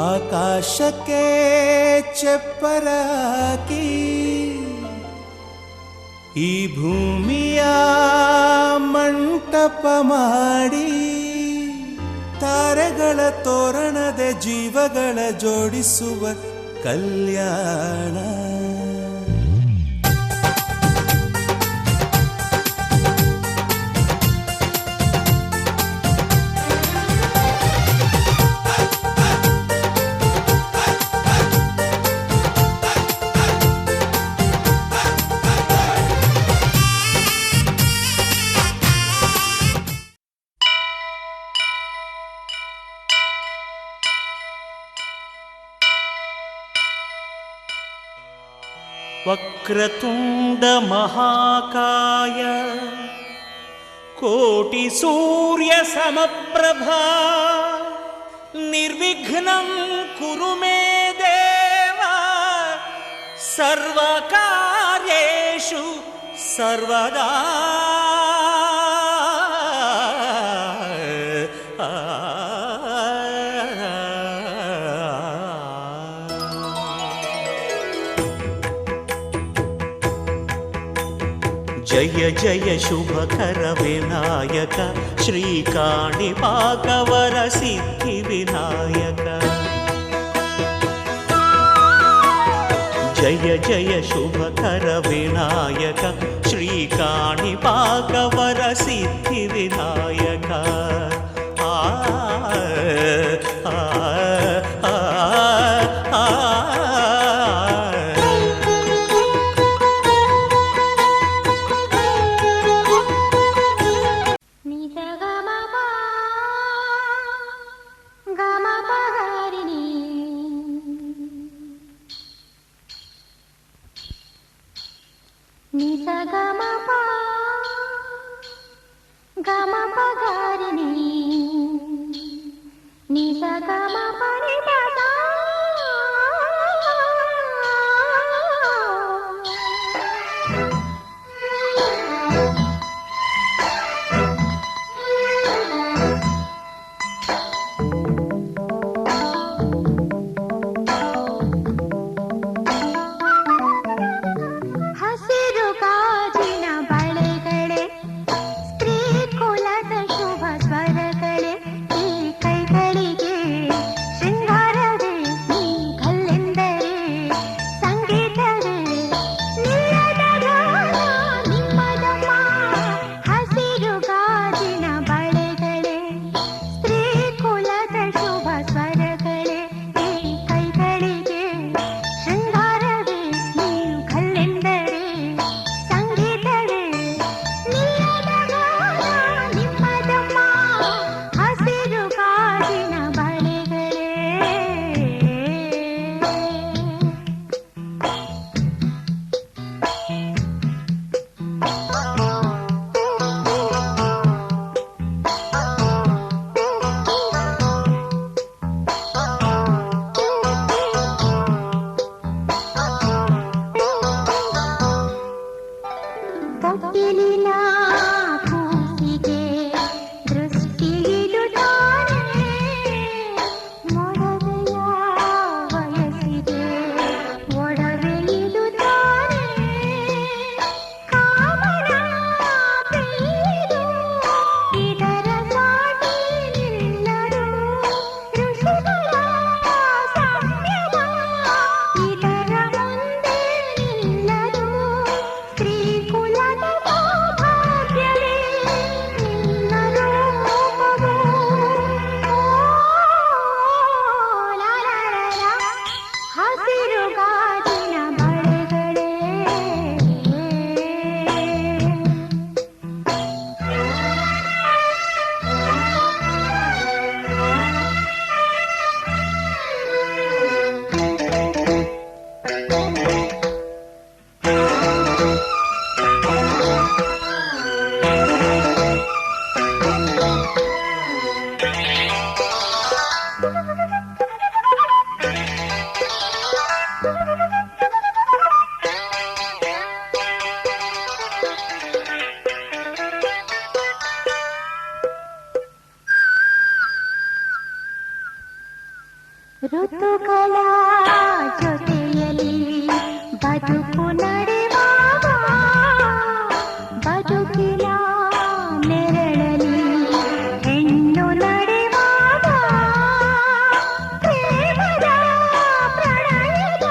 ಆಕಾಶಕ್ಕೆ ಚಪ್ಪರಾಕಿ ಈ ಭೂಮಿಯ ಮಂಟಪ ಮಾಡಿ ತಾರೆಗಳ ತೋರಣದ ಜೀವಗಳ ಜೋಡಿಸುವ ಕಲ್ಯಾಣ. ವಕ್ರತುಂಡ ಮಹಾಕಾಯ ಕೋಟಿ ಸೂರ್ಯ ಸಮಪ್ರಭಾ ನಿರ್ವಿಘ್ನಂ ಕುರು ಮೇ ದೇವ ಸರ್ವಕಾರ್ಯೇಷು ಸರ್ವದಾ. ಜಯ ಜಯ ಶುಭಕರ ವಿನಾಯಕ ಶ್ರೀ ಕಾಣಿಪಾಕವರ ಸಿದ್ಧಿ ವಿನಾಯಕ. ಜಯ ಜಯ ಶುಭಕರ ವಿನಾಯಕ ಶ್ರೀ ಕಾಣಿಪಾಕವರ ಸಿದ್ಧಿ ವಿನಾಯಕ. ಆ ಆ ಆ ಆ ಋತುಗಳ ಜೊತೆಯಲ್ಲಿ ಬದುಕು ನಡೆವಾಗ ಬದುಕಿನ ನೆರಳಲ್ಲಿ ಹೆಣ್ಣು ನಡೆವಾಗ ಪ್ರೇಮದ ಪ್ರಣಯದ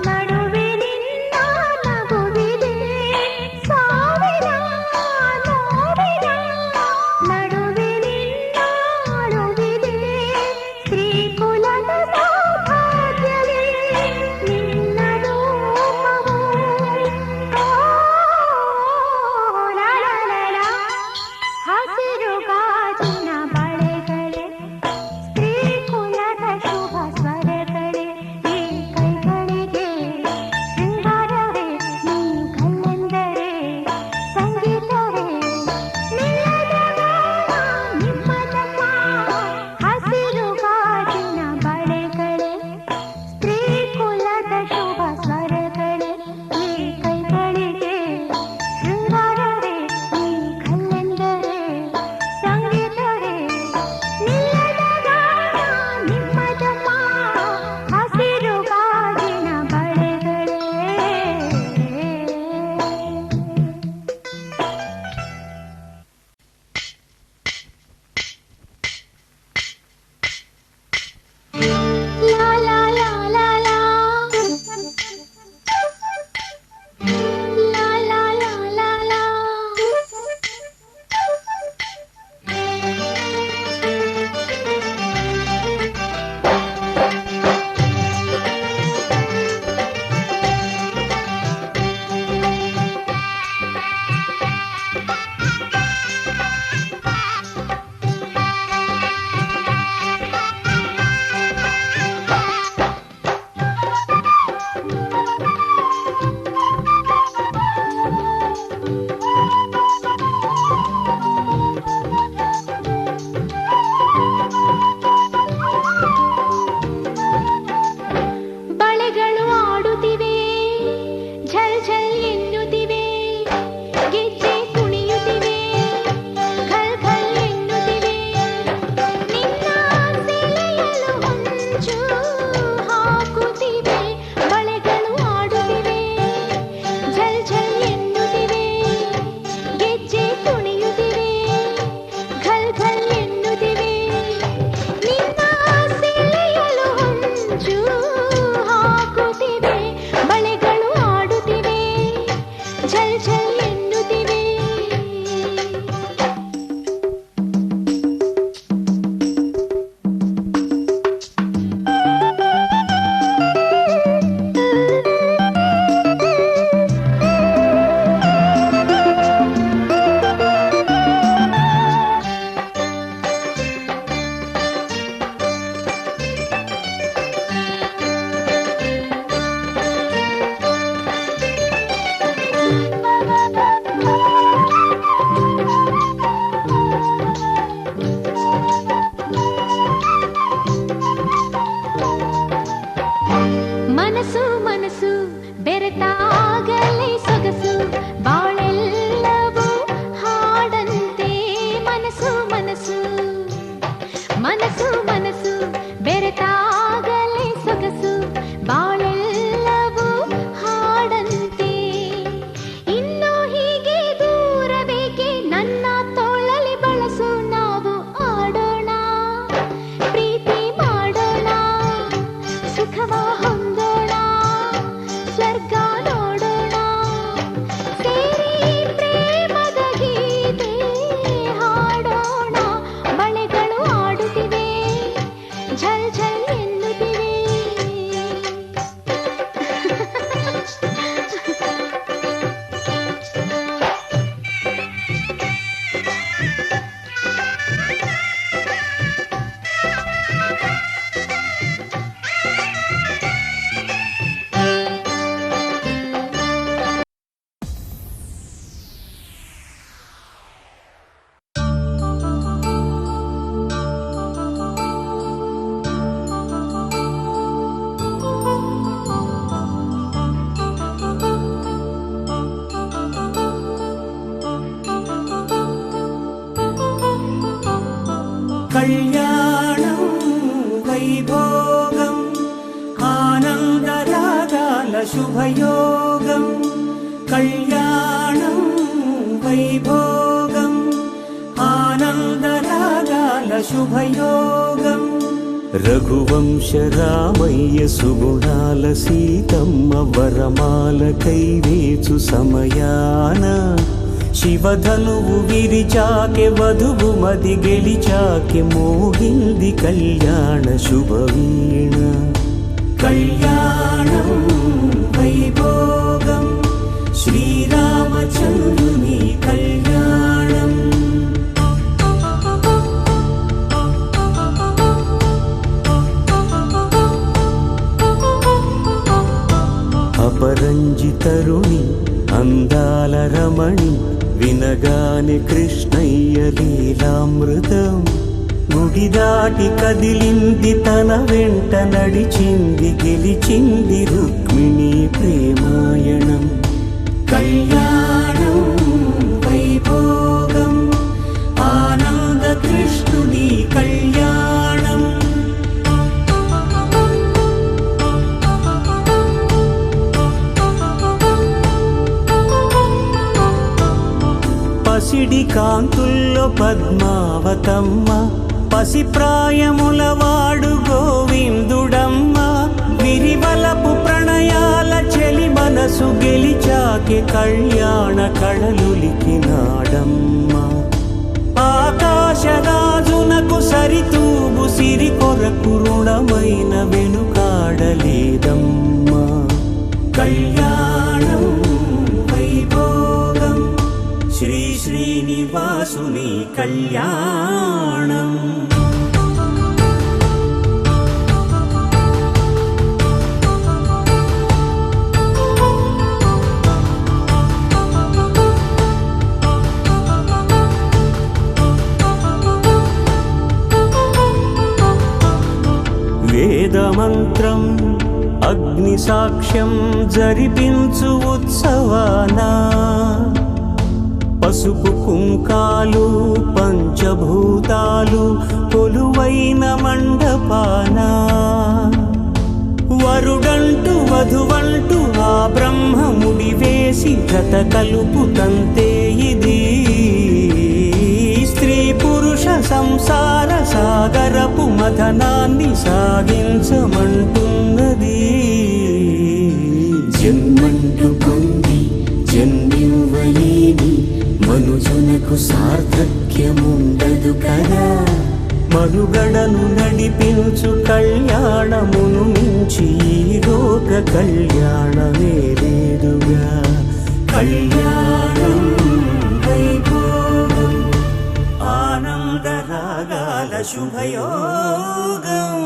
ನಡುವೆ ನಿನ್ನ ನಗುವಿದೆ ಸಾವಿರ ನೋವಿನ ನಡುವೆ ನಿನ್ನ ಅಳುವಿದೆ ಶ್ರೀಕುಲದ ಸೌಭಾಗ್ಯವೇ ನಿನ್ನ ರೂಪವು ಲಾಲಾಲ ಹಸಿರು ಗಾಜಿನ ಬಳೆಗಳೇ ಶ್ರೀಕುಲದ ಶುಭ ಸ್ವರಗಳೇ ಈ ಕೈಗಳಿಗೆ ಶೃಂಗಾರವೇ ನೀ ಕಲ್ಲೆಂದರೆ ಸಂಗೀತವೇ ನಿಲ್ಲದ ಗಾನ ನಿಮ್ಮದಮ್ಮ ಹಸಿರು ಗಾಜಿನ వైభోగం ఆనందరాగాల శుభయోగం కళ్యాణం వైభోగం ఆనందరాగాల శుభయోగం రఘువంశ రామయ్య సుగుణాల సీతమ్మ వరమాల కైవేచు సమయాన శివధనువు విరిచాకె వధువు మది గెలిచాకె మోగింది కళ్యాణ శుభవీణ కళ్యాణం వైభోగం శ్రీరామచంద్రుని కళ్యాణం అపరంజి తరుణి అందాల రమణి వినగాని కృష్ణయ్య లీలామృతం గుడి దాటి కదిలింది తన వెంట నడిచింది గెలిచింది రుక్మిణి ప్రేమాయణం కళ్యాణం వైభోగం ఆనంద కృష్ణుని కళ్యాణం పసిడి కాంతుల్లో పద్మావతమ్మ పసిప్రాయముల వాడు గోవిందుడమ్మ విరివలపు ప్రణయాల చెలి మనసు గెలిచాకే కళ్యాణ కళలులికినాడమ్మ ఆకాశరాజునకు సరితూగు సిరి కొరకు రుణమైన వెనుకాడలేదమ్మ కళ్యాణం వైభోగం శ్రీ శ్రీనివాసుని కళ్యాణం వేదమంత్రం అగ్ని సాక్ష్యం జరిపించు ఉత్సవానా పసుపు కుంకాలు పంచభూతాలు కొలువైన మండపాన వరుడంటూ వధువంటూ ఆ బ్రహ్మముడి వేసి జత కలుపుతంతే ఇది స్త్రీ పురుష సంసార సాగరపు మథనాన్ని సాగించమంటున్నది జన్మంటూ పొంది జన్మివ్వలేని మనుజునకు సార్థక్యముండదు కదా మనుగడను నడిపించు కళ్యాణమును మించి ఈ లోక కళ్యాణమే లేదుగా కళ్యాణం వైభోగం ఆనందరాగాల శుభయోగం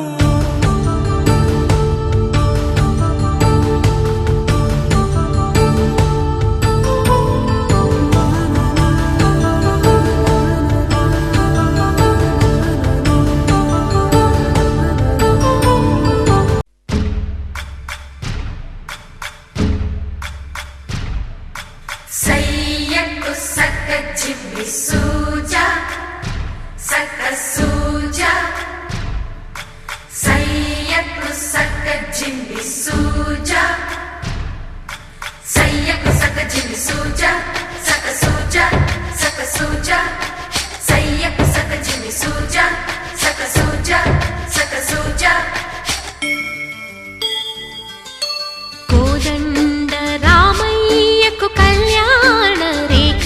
కోదండ రామయ్యకు కళ్యాణ రేఖ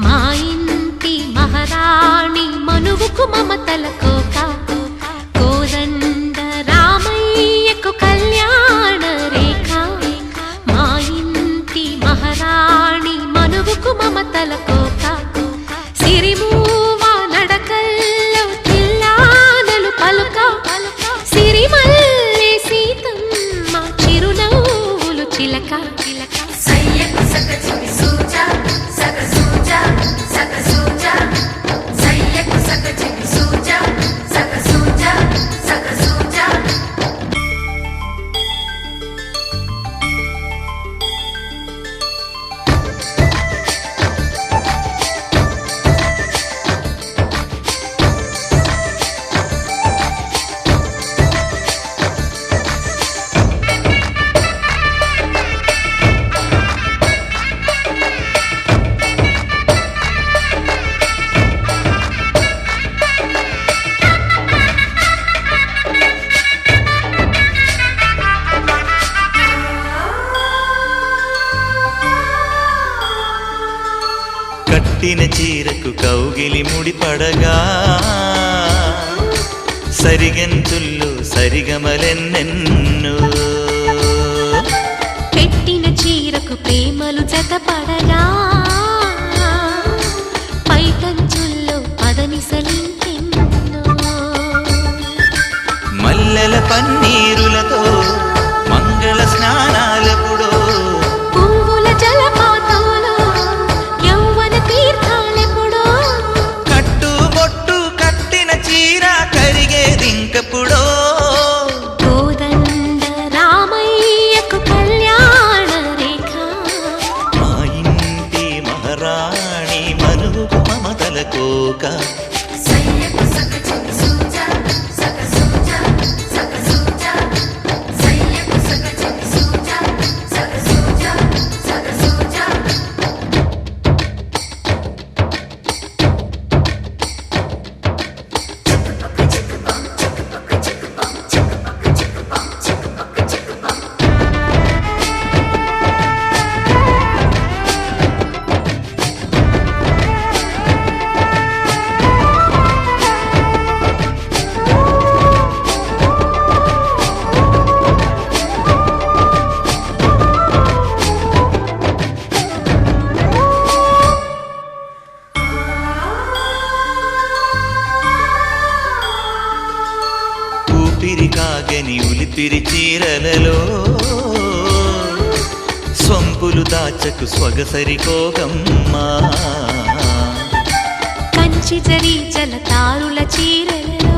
మా ఇంటి మహారాణి మనువుకు మమతల కోక కోదండ రామయ్యకు కళ్యాణ రేఖ మా ఇంటి మహారాణి మనువుకు మమతల కోక సిరిమూవ నడకల్లో తిల్లానలు పలుక సిరిమల్లె సీతమ్మ చిరునవ్వులు చిలక సయ్యకు సకజిమి సూజా సక సూజా సక సూజా సయ్యకు సకజిమి సూజా కట్టిన చీరకు కౌగిలి ముడిపడగా సరిగంతుల్లో సరిగమలెన్నెన్నో పెట్టిన చీరకు ప్రేమలు జతపడగా పైటంచుల్లో పదనిసలింకెన్నో మల్లెల పన్నీరులతో మంగళ స్నానాలెప్పుడో పువ్వుల జలపాతంలో యౌవన తీర్థాలెప్పుడో కట్టుబొట్టు కట్టిన చీర కరిగేదింకప్పుడో కోదండ రామయ్యకు కళ్యాణ రేఖ మా ఇంటి మహారాణి మనుగు మమతల కోక కాగని ఉలిపిరి చీరలలో స్వంపులు దాచకు స్వగసరికోగమ్మా కంచి జరి జలతారుల చీరలలో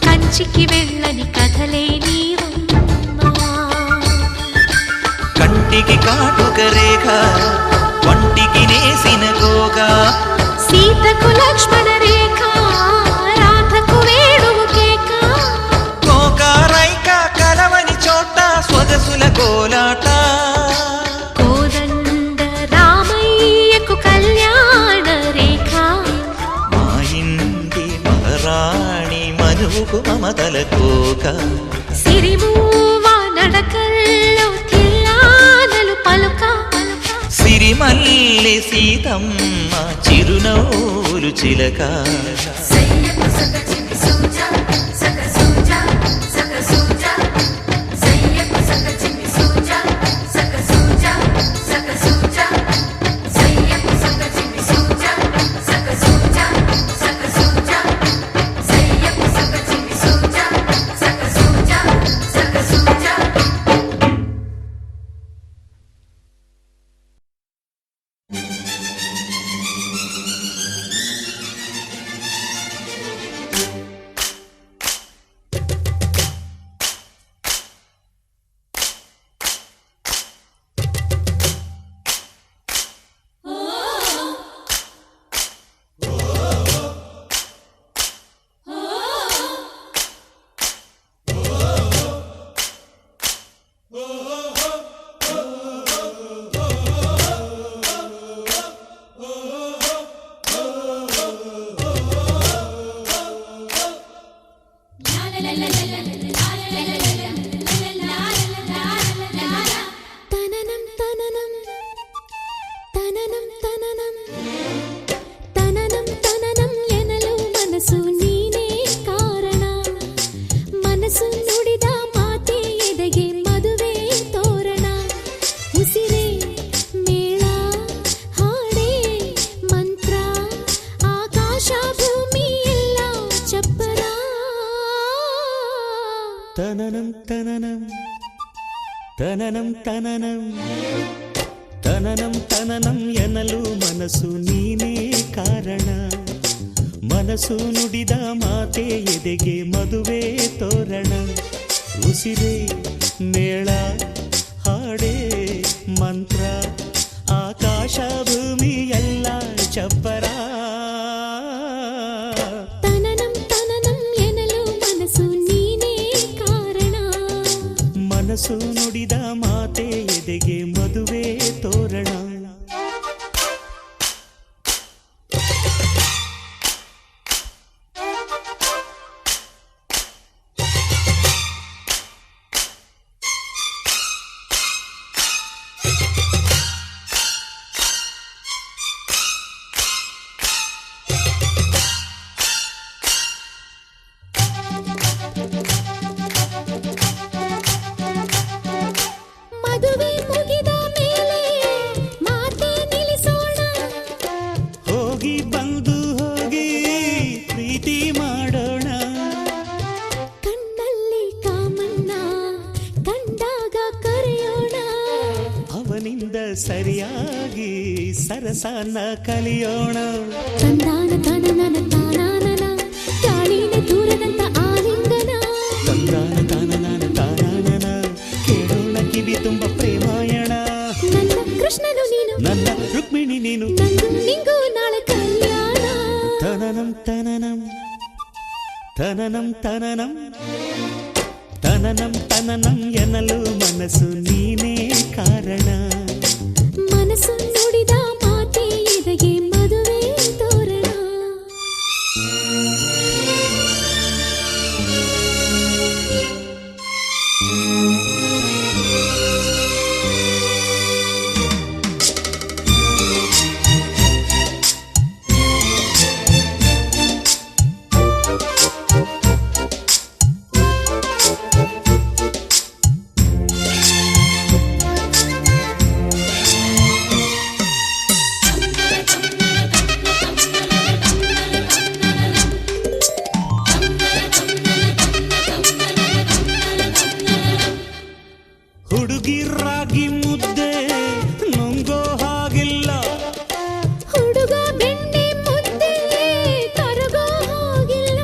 కంచికి వెళ్ళని కథలే నీవమ్మా కంటికి కాటుక రేఖ వంటికి నేసిన గోగా సీతకు లక్ష్మణ రేఖ రాధకు వేణువు కేక కోకారైక కలవని చోట స్వగసుల కోలాట కోదండ రామయ్యకు కళ్యాణ రేఖ మా ఇంటి మహారాణి మనువుకు మమతల కోక సిరిమూవ నడకల్లో తిల్లానలు పలుక సిరిమల్లి సీతమ్మ చిరునవ్వులు చిలక తననం తననం తననం తననం తననం తననం ఎనలు మనసు ನೀನೇ ಕಾರಣ ಮನಸ್ಸು ನುಡಿದ ಮಾತೆ ಎದೆಗೆ ಮದುವೆ ತೋರಣ ಉಸಿರೇ ಮೇಳ ಹಾಡೇ ಮಂತ್ರ ಆಕಾಶ ಭೂಮಿ ಎಲ್ಲ ಚಪ್ಪರ ಮನಸ್ಸು ನುಡಿದ ಮಾತೆ ಎದೆಗೆ ಮದುವೆ ತೋರಣ ಸರಿಯಾಗಿ ಸರಸನ ಕಲಿಯೋಣ. ತಂದಾನ ತನನನ ತಾನಾನನ ಗಾಳಿನ ದೂರದಂತ ಆಲಿಂಗನ. ತಂದಾನ ತಾನನ ತಾನಾನನ ಕೇಳೋಣ ಕಿವಿ ತುಂಬ ಪ್ರೇಮಾಯಣ. ನನ್ನ ಕೃಷ್ಣನು ನೀನು, ನನ್ನ ರುಕ್ಮಿಣಿ ನೀನು, ನಂಗೂ ನಿಂಗೂ ನಾಳೆ ಕಲ್ಯಾಣ. ತನನಂ ತನನಂ ತನನಂ ತನನಂ ತನನಂ ತನನಂ ಎನ್ನಲು ಮನಸ್ಸು ನೀನೇ ಕಾರಣ. ಮನಸ್ಸು ನುಡಿದ ಮಾತೆ ಎದೆಗೆ ಮದುವೆ ತೋರಣ. ಹುಡುಗಿರಾಗಿ ಮುದ್ದೆ ನುಂಗೋ ಹಾಗಿಲ್ಲ, ಹುಡುಗ ಬೆಣ್ಣೆ ಮುದ್ದೆ ಕರಗೋ ಹೋಗಿಲ್ಲ.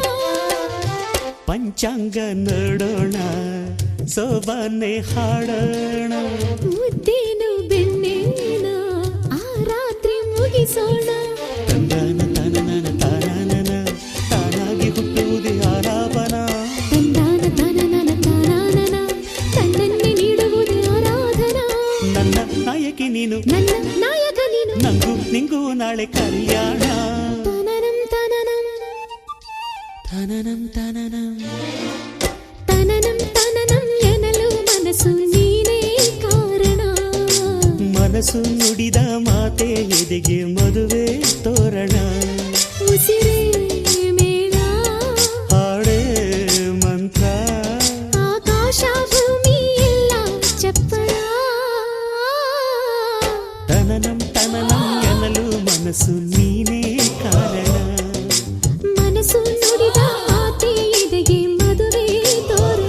ಪಂಚಾಂಗ ನೋಡೋಣ ಸೋಬಾನೆ ಹಾಡೋಣ. ಮುದ್ದೇನು ಬೆಣ್ಣೆನ ಆ ರಾತ್ರಿ ಮುಗಿಸೋಣ. ತಂದಾನ ತಾನನ ತಾನಾನನ ತಾನಾಗಿ ಹುಟ್ಟುವುದೇ ಆಲಾಪನ. ತಂದಾನ ತನನನ ತಾನಾನನ ತನ್ನನ್ನೇ ನೀಡುವುದೇ ಆರಾಧನಾ. ನನ್ನ ನಾಯಕಿ ನೀನು, ನನ್ನ ನಾಯಕ ನೀನು, ನಂಗೂ ನಿಂಗೂ ನಾಳೆ ಕಲ್ಯಾಣ. ತನನಂ ತನನಂ ತನನಂ ತನನಂ ತನನಂ ತನನಂ ಎನ್ನಲು ಮನಸ್ಸು ನೀನೇ ಕಾರಣ. ಮನಸ್ಸು ನುಡಿದ ಮಾತೆ ಎದೆಗೆ ಮದುವೆ ತೋರಣ. ಉಸಿರೇ ಮೇಳ, ಹಾಡೇ ಮಂತ್ರ, ಆಕಾಶ ಭೂಮಿ ಎಲ್ಲ ಚಪ್ಪಳ. ತನನಂ ತನನಂ ಎನ್ನಲು ಮನಸ್ಸು ನೀನೇ ಕಾರಣ. ಮನಸ್ಸು ನುಡಿದ ಮಾತೆ ಎದೆಗೆ ಮದುವೆ ತೋರಣ.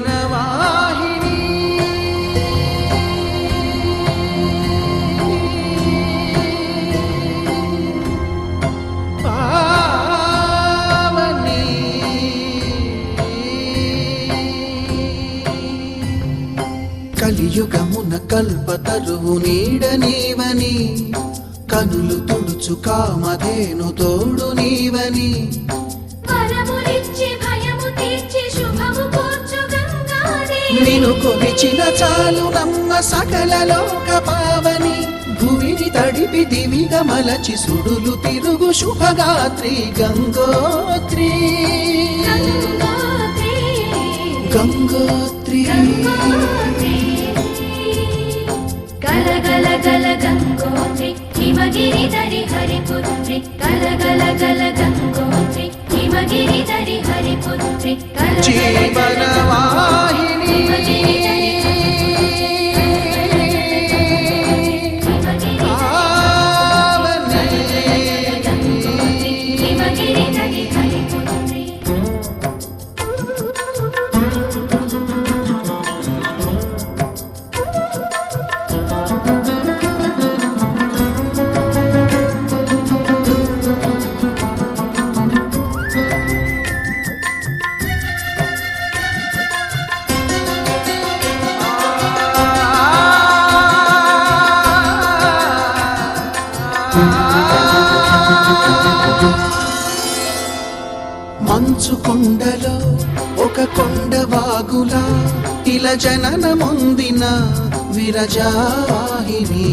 ಜೀವನವಾಹಿನಿ ಪಾವನಿ కలియుగమున కల్పతరువు నీడ నీవని కనులు తుడుచు కామధేను తోడు నీవని వరములిచ్చి భయము తీర్చి శుభము కూర్చు గంగాదేవి. నిను కొలిచిన చాలు నమ్మ సకల లోక పావని భువిని తడిపి దివిగా మలచి సుడులు తిరుగు శుభగాత్రి గంగోత్రి గంగోత్రి గల గల గల గంగోత్రి హిమగిరి ధరి హరిపుత్రి గల గల గల గంగోత్రి హిమగిరి ధరి హరిపుత్రి జీవనవాహిని హిమగిరి ధరి హరిపుత్రి మంచు కొండలో ఒక కొండ వాగులా ఇలా జననమొందిన విరజావాహిని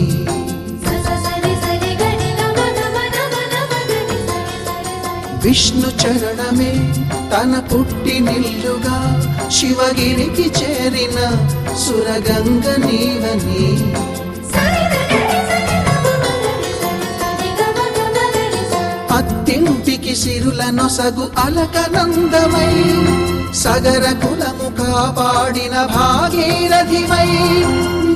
విష్ణు చరణమే తన పుట్టినిల్లుగా శివగిరికి చేరిన సురగంగ నీవని అత్తింటికి సిరుల నొసగు అలకనందమై సగర కులము కాపాడిన భాగీరథిమై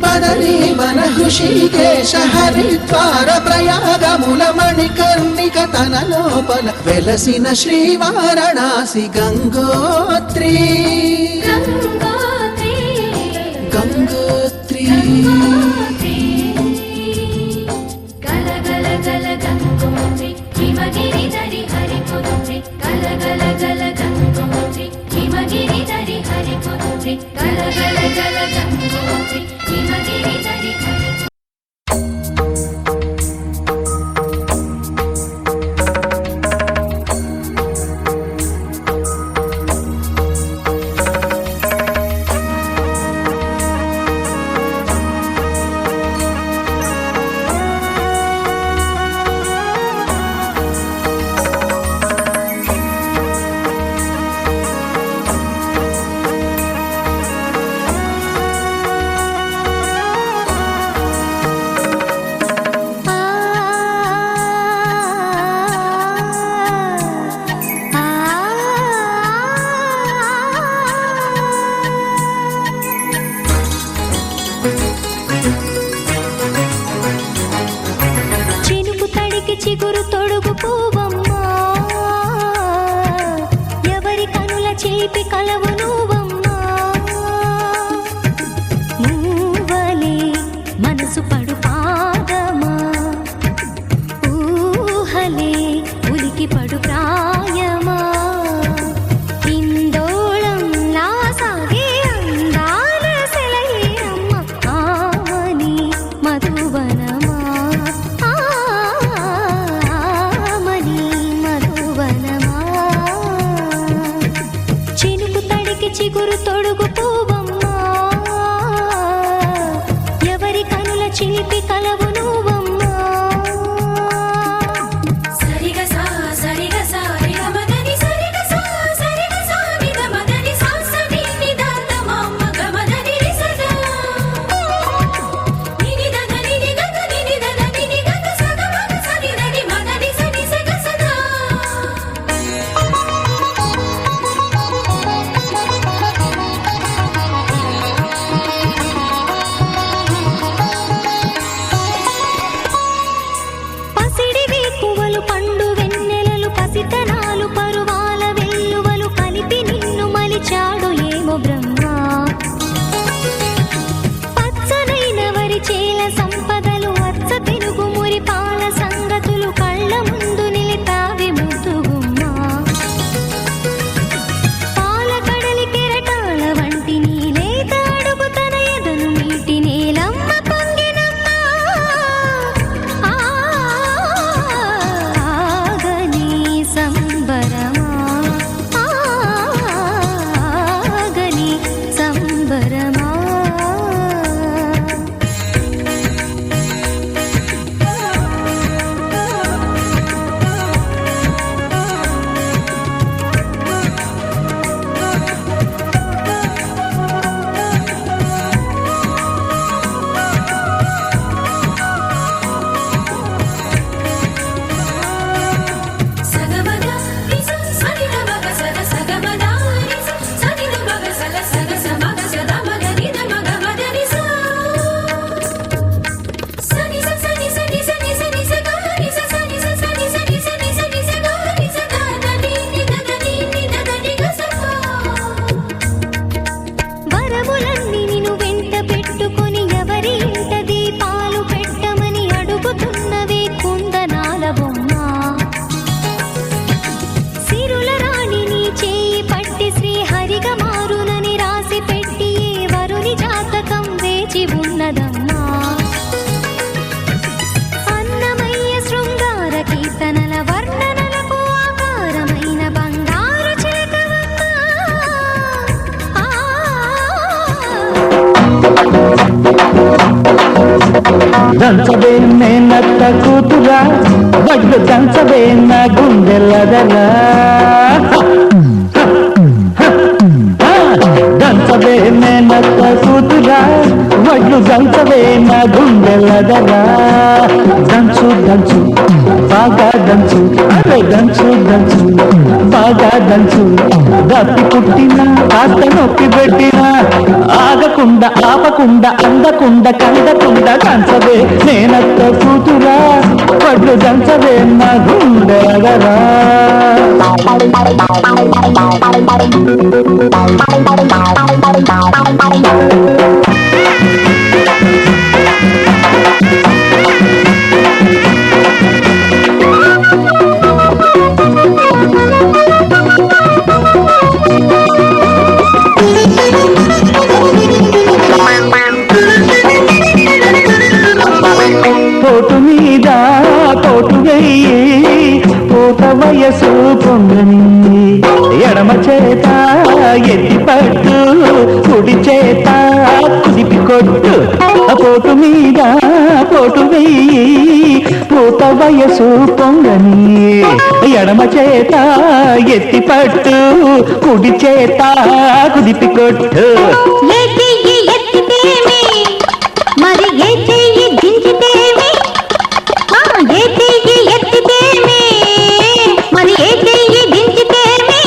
బదరీ వన హృషికేశ హరిద్వార ప్రయాగముల మణికర్ణిక తన లోపల వెలసిన శ్రీవారణాసి గంగోత్రి గంగోత్రి గల గల గల గంగోత్రి హిమగిరి ధరి హరిపుత్రి గల గల గల గంగోత్రి హిమగిరి ధరి హరిపుత్రి గల గల గల గంగోత్రి హిమగిరి ధరి హరిపుత్రి చినుకు తడికి చిగురు తొడుగు పూవమ్మా ఎవరి కనుల చేపి కలవు నువ్వమ్మా మూవలే మనసు పడు పాదమా ఊహలే ఉలికి పడు ప్రాయమా ఇందోళంలా సాగే అందాల సెలయేరమ్మ ఆమని మధువనమా ఆమని మధువనమా చినుకు తడికి చిగురు తొడుగు పూవమ్మా ఎవరి కనుల చిలిపి కలవు నువ్వమ్మా సరిగ సా సరిగ సా రిగ మదని సరిగ సా సరిగ సా నిద మదని సా సని నిదాత మమ్మ గమదని రిసదా నిని దద నిని గద నిని దద నిని గద సద మద సని దని మదని సని సగ సదా పసిడి వేకువలు పండు వెన్నెలలు పసితనాలు పరువాల వెల్లువలు కలిపి నిన్ను మలిచాడు ఏమో బ్రహ్మ పచ్చనైన వరి చేల సంపదలు అచ్చ తిరుగు మురి పాల సంగతులు కళ్ళ ముందు నిలిపావి ముద్దుగుమ్మా పాల కడలి కెరటాల వంటి నీలేత అడుగు తన ఎదను మీటి నేలమ్మ పొంగినమ్మా దంచవే మేనత్త కూతురా వడ్లు దంచవే నా గుండెలదరా దంచవే మేనత్త కూతురా వడ్లు దంచవే నా గుండెలదరా దంచు దంచు బాగా దంచు అరే దంచు దంచు బాగా దంచు దప్పి పుట్టినా కాస్త నొప్పి పెట్టినా ఆగకుండా ఆపకుండా అందకుండా కందకుండా దంచవే నేనత్త కూతురా వడ్లు దంచవే నా గుండెలదరా పోటు మీద పోటు వెయ్యి పోత వయసు పొంగని ఎడమ చేత ఎత్తి పట్టు కుడి చేత కుదిపి కొట్టు పోటు మీద పోటు వెయ్యి పోత వయసు పొంగని ఎడమ చేత ఎత్తి పట్టు కుడి చేత కుదిపి కొట్టు మరి ఏ చెయ్యి దించితేమి ఏ చెయ్యి ఎత్తితేమి మరి ఏ చెయ్యి దించితేమి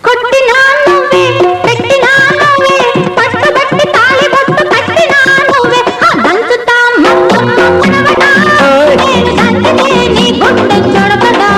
కొట్టినా నువ్వే పెట్టినా నువ్వే పట్టుబట్టి తాళి బొట్టు కట్టినా నువ్వే దంచుతా మనవడా నేను దంచితే నీ గుండె చొడపడా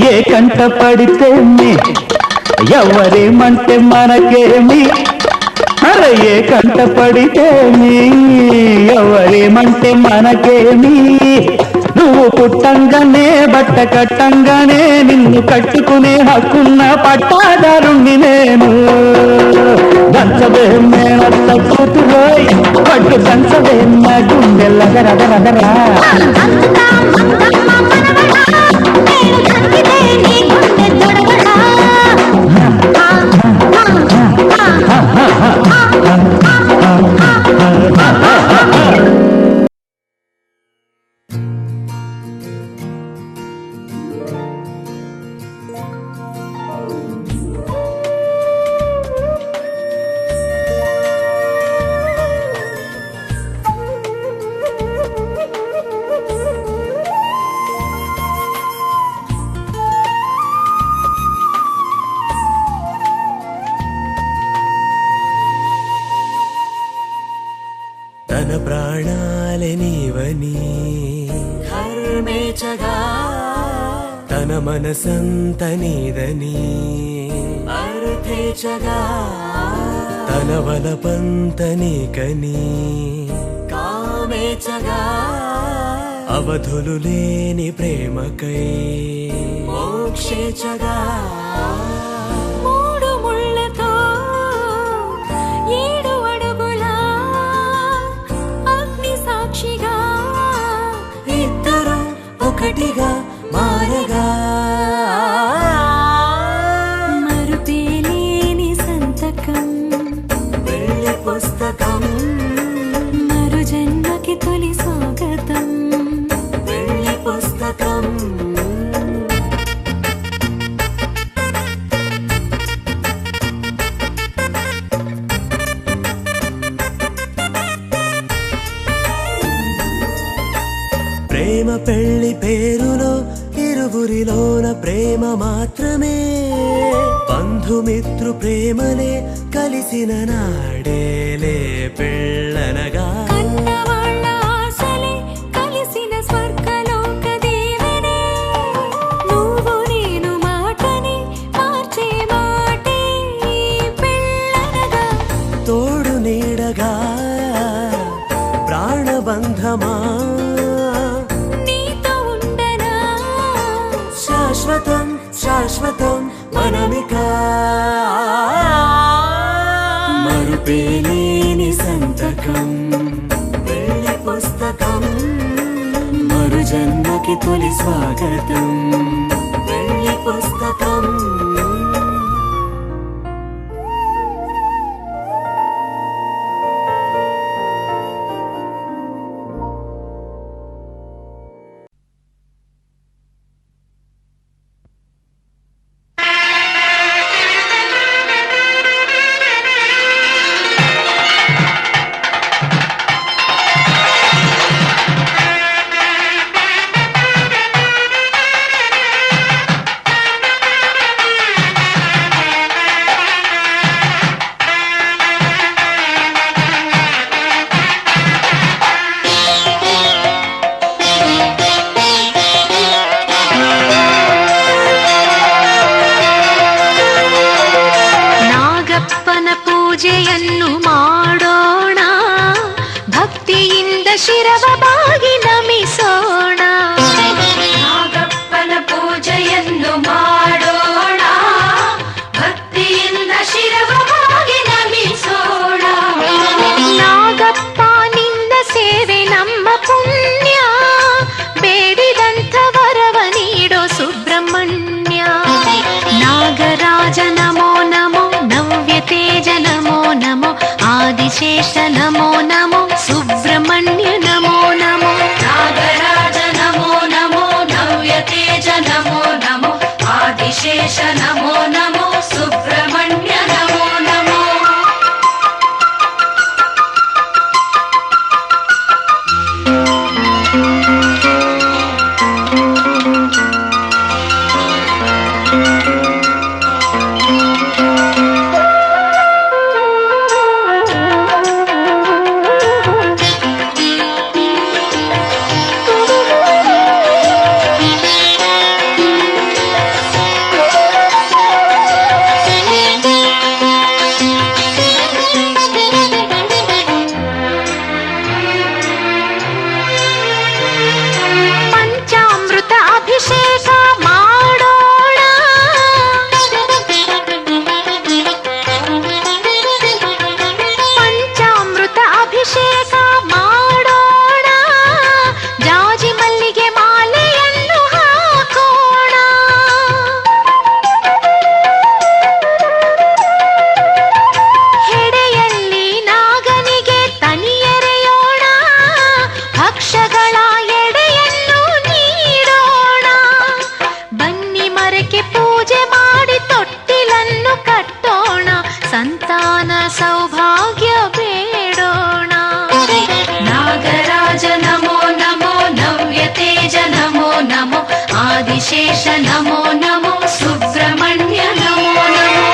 ఏ కంట పడితేమి ఎవరేమంటే మనకేమి అరే ఏ కంట పడితేమి ఎవరేమంటే మనకేమి నువ్వు పుట్టంగానే బట్ట కట్టంగానే నిన్ను కట్టుకునే హక్కున్న పట్టాదారుణ్ణి నేను దంచవే మేనత్త కూతురోయ్ పట్టు దంచవే నా గుండెలదరదరదరా తన ప్రాణాలే నీవని ధర్మేచగా తన మనసంత నీదని అర్థేచగా తన వలపంత నీకని కామేచగా అవధులు లేని ప్రేమకై మోక్షేచగా మూడు ముళ్ళతో ఏడు అడుగుల అగ్ని సాక్షిగా ఇద్దరు ఒకటిగా మారగా మరుపేలేని సంతకం వెళ్ళి పుస్తకం మరు జన్మకి తొలి స్వాగతం వెళ్ళి పుస్తకం ప్రేమ మాత్రమే బంధుమిత్రు ప్రేమనే కలిసిన నాడేలే పెళ్ళనగా కన్నవాళ్ళ ఆశలే కలిసిన స్వర్గలోక దీవెనే నువ్వు నేను మాటని మార్చే మాటే ఈ పెళ్ళనగా తోడు నీడగా ప్రాణబంధమా నీతో ఉండనా శాశ్వతం శాశ్వతం మనమిక మరుపేలేని సంతకం పెళ్లి పుస్తకం మరు జన్మకి తొలి స్వాగతం పెళ్లి పుస్తకం ಪೂಜೆಯನ್ನು ಮಾಡೋಣ ಭಕ್ತಿಯಿಂದ ಶಿರವ ಬಾಗಿ ನಮಿಸೋಣ ನಾಗಪ್ಪನ ಪೂಜೆಯನ್ನು ಮಾಡೋಣ ಭಕ್ತಿಯಿಂದ ಶಿರವ ಬಾಗಿ ನಮಿಸೋಣ ನಾಗಪ್ಪ ನಿನ್ನ ಸೇವೆ ನಮ್ಮ ಪುಣ್ಯ ಬೇಡಿದಂಥ ವರವ ನೀಡೋ ಸುಬ್ರಹ್ಮಣ್ಯ ನಾಗರಾಜ ನಮೋ ನಮೋ ನವ್ಯ ತೇಜ ನಮೋ ನಮೋ ಆದಿಶೇಷ ನಮೋ ನಮೋ ಸುಬ್ರಹ್ಮಣ್ಯ ನಮೋ ನಮೋ ನಾಗರಾಜ ನಮೋ ನಮೋ ನವ್ಯ ತೇಜ ನಮೋ ನಮೋ ಆದಿಶೇಷ ನಮೋ ನಮೋ ಸುಬ್ರಹ್ಮಣ್ಯ ನಮೋ ನಮೋ ಪಂಚಾಮೃತ ಅಭಿಷೇಕ ಮಾಡೋಣ ಪಂಚಾಮೃತ ಅಭಿಷೇಕ ಮಾಡೋಣ ಜಾಜಿ ಮಲ್ಲಿಗೆ ಮಾಲೆಯನ್ನು ಹಾಕೋಣ ಹೆಡೆಯಲ್ಲಿ ನಾಗನಿಗೆ ತನಿಯರೆಯೋಣ ಭಕ್ಷಗಳ ಎಡೆಯನ್ನು ನೀಡೋಣ ಬನ್ನಿ ಮರಕ್ಕೆ ಪೂಜೆ ಮಾಡಿ ತೊಟ್ಟಿಲನ್ನು ಕಟ್ಟೋಣ ಸಂತಾನ ಸೌಭಾಗ್ಯ ಬೇಡೋಣ ನಾಗರಾಜ ನಮೋ ನಮೋ ನವ್ಯ ತೇಜ ನಮೋ ನಮೋ ಆದಿಶೇಷ ನಮೋ ನಮೋ ಸುಬ್ರಹ್ಮಣ್ಯ ನಮೋ ನಮೋ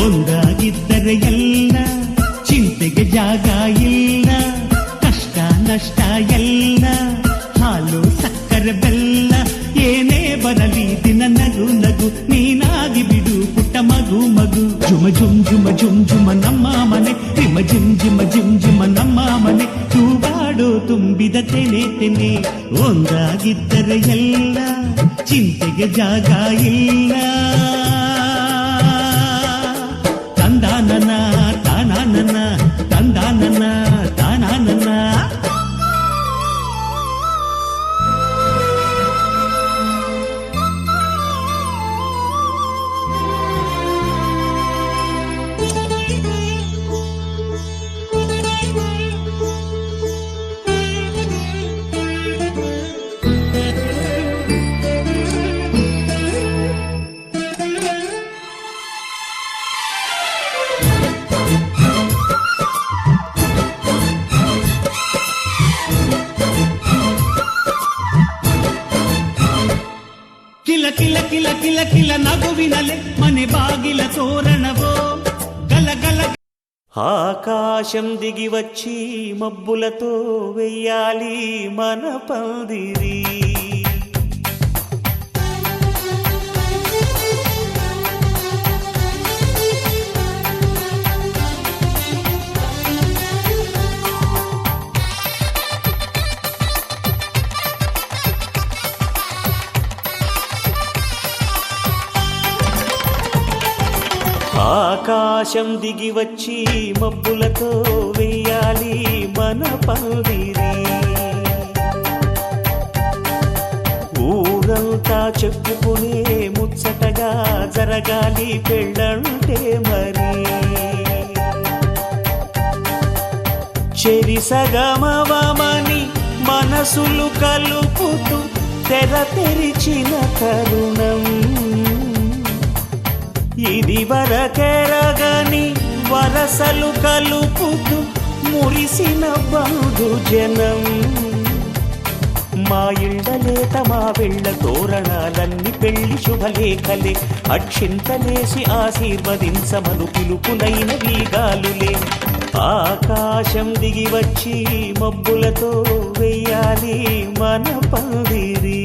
ಒಂದಾಗಿದ್ದರೆ ಎಲ್ಲ ಚಿಂತೆಗೆ ಜಾಗ ಇಲ್ಲ ಕಷ್ಟ ನಷ್ಟ ಎಲ್ಲ ಹಾಲು ಸಕ್ಕರೆ ಬೆಲ್ಲ ಏನೇ ಬರಲಿ ದಿನ ನಗು ನಗು ನೀನಾಗಿ ಬಿಡು ಪುಟ್ಟ ಮಗು ಮಗು ಜುಮ ಜುಮ್ ಜುಮ ಜುಮ್ ಜುಮ ನಮ್ಮ ಮನೆ ರಿಮ ಜಿಮ್ ಜಿಮ ಜಿಮ್ ಜಿಮ ನಮ್ಮ ಮನೆ ತೂಗಾಡೋ ತುಂಬಿದ ತೆನೆ ತೆನೆ ಒಂದಾಗಿದ್ದರೆ ಎಲ್ಲ ಚಿಂತೆಗೆ ಜಾಗ ಇಲ್ಲ ಕಿಲ ಕಿಲ ನಗುವಿನಲೆ ಮನೆ ಬಾಗಿಲ ತೋರಣವೋ ಗಲಗಲ. ఆకాశం దిగి వచ్చి మబ్బులతో వెయ్యాలి మన పందిరి. ఆకాశం దిగి వచ్చి మబ్బులతో వెయ్యాలి మన పందిరి. ఊరంతా చెప్పుకునే ముచ్చటగా జరగాలి పెళ్ళంటే మరి. చెరిసగమవమని మనసులు కలుపుతూ తెర తెరిచిన తరుణం. ఇది వరకెరగని వరసలు కలుపుతూ మురిసిన బంధుజనం. మా ఇళ్ళలేత మా వెళ్ళ తోరణాలన్నీ పెళ్లి శుభలేఖలే. అక్షింతలేసి ఆశీర్వదించమను పిలుపులైన వీగాలులే. ఆకాశం దిగి వచ్చి మబ్బులతో వెయ్యాలి మన పందిరి.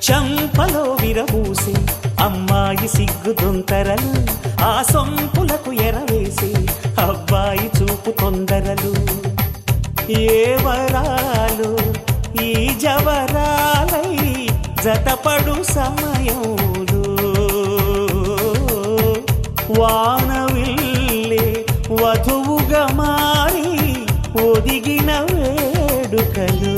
చంపలో విరబూసి అమ్మాయి సిగ్గు దొంతరలు. ఆ సొంపులకు ఎరవేసి అబ్బాయి చూపు తొందరలు. ఏ వరాలు ఈ జవరాలై జతపడు సమయంలో. వానవిల్లే వధువుగా మారి ఒదిగిన వేడుకలు.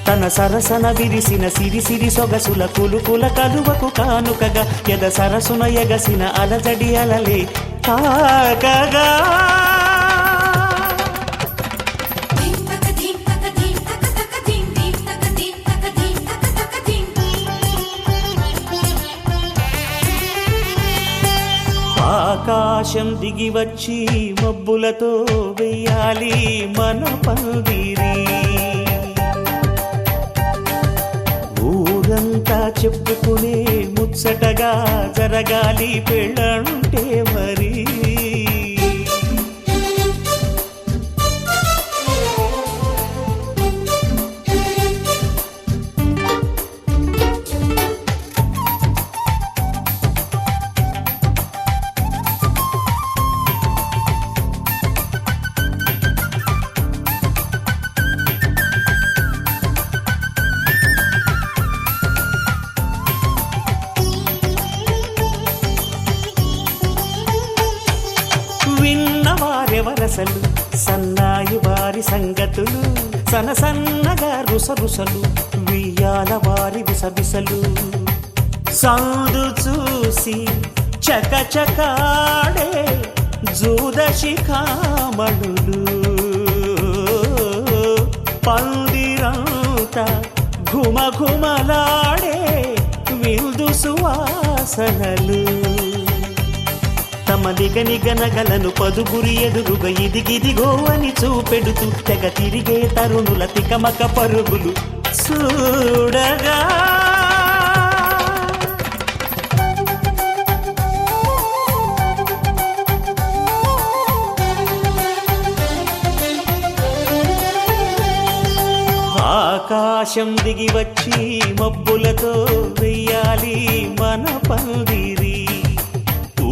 తన సరసన విరిసిన సిరిసిరి సొగసుల కులుకుల కలువకు కానుకగా ఎద సరసున ఎగసిన అలజడి అలలే తాకగా. ఆకాశం దిగి వచ్చి మబ్బులతో వెయ్యాలి మన పందిరి. ఊరంతా చెప్పుకునే ముచ్చటగా జరగాలి పెళ్ళంటే మరి. విన్నవారెవరసలు సన్నాయి వారి సంగతులు. సనసన్నగా రుసరుసలు వియ్యాల వారి విసవిసలు. సందు చూసి చకచకాడే జూదశిఖామణులు. పందిరంతా ఘుమఘుమలాడే విందు సువాసనలు. తమ నిగనిగనగలను పదుగురి ఎదురుగా ఇదిగిదిగో అని చూపెడుతూ తెగ తిరిగే తరుణుల తికమక పరుగులు చూడగా. ఆకాశం దిగి వచ్చి మబ్బులతో వెయ్యాలి మన పందిరి.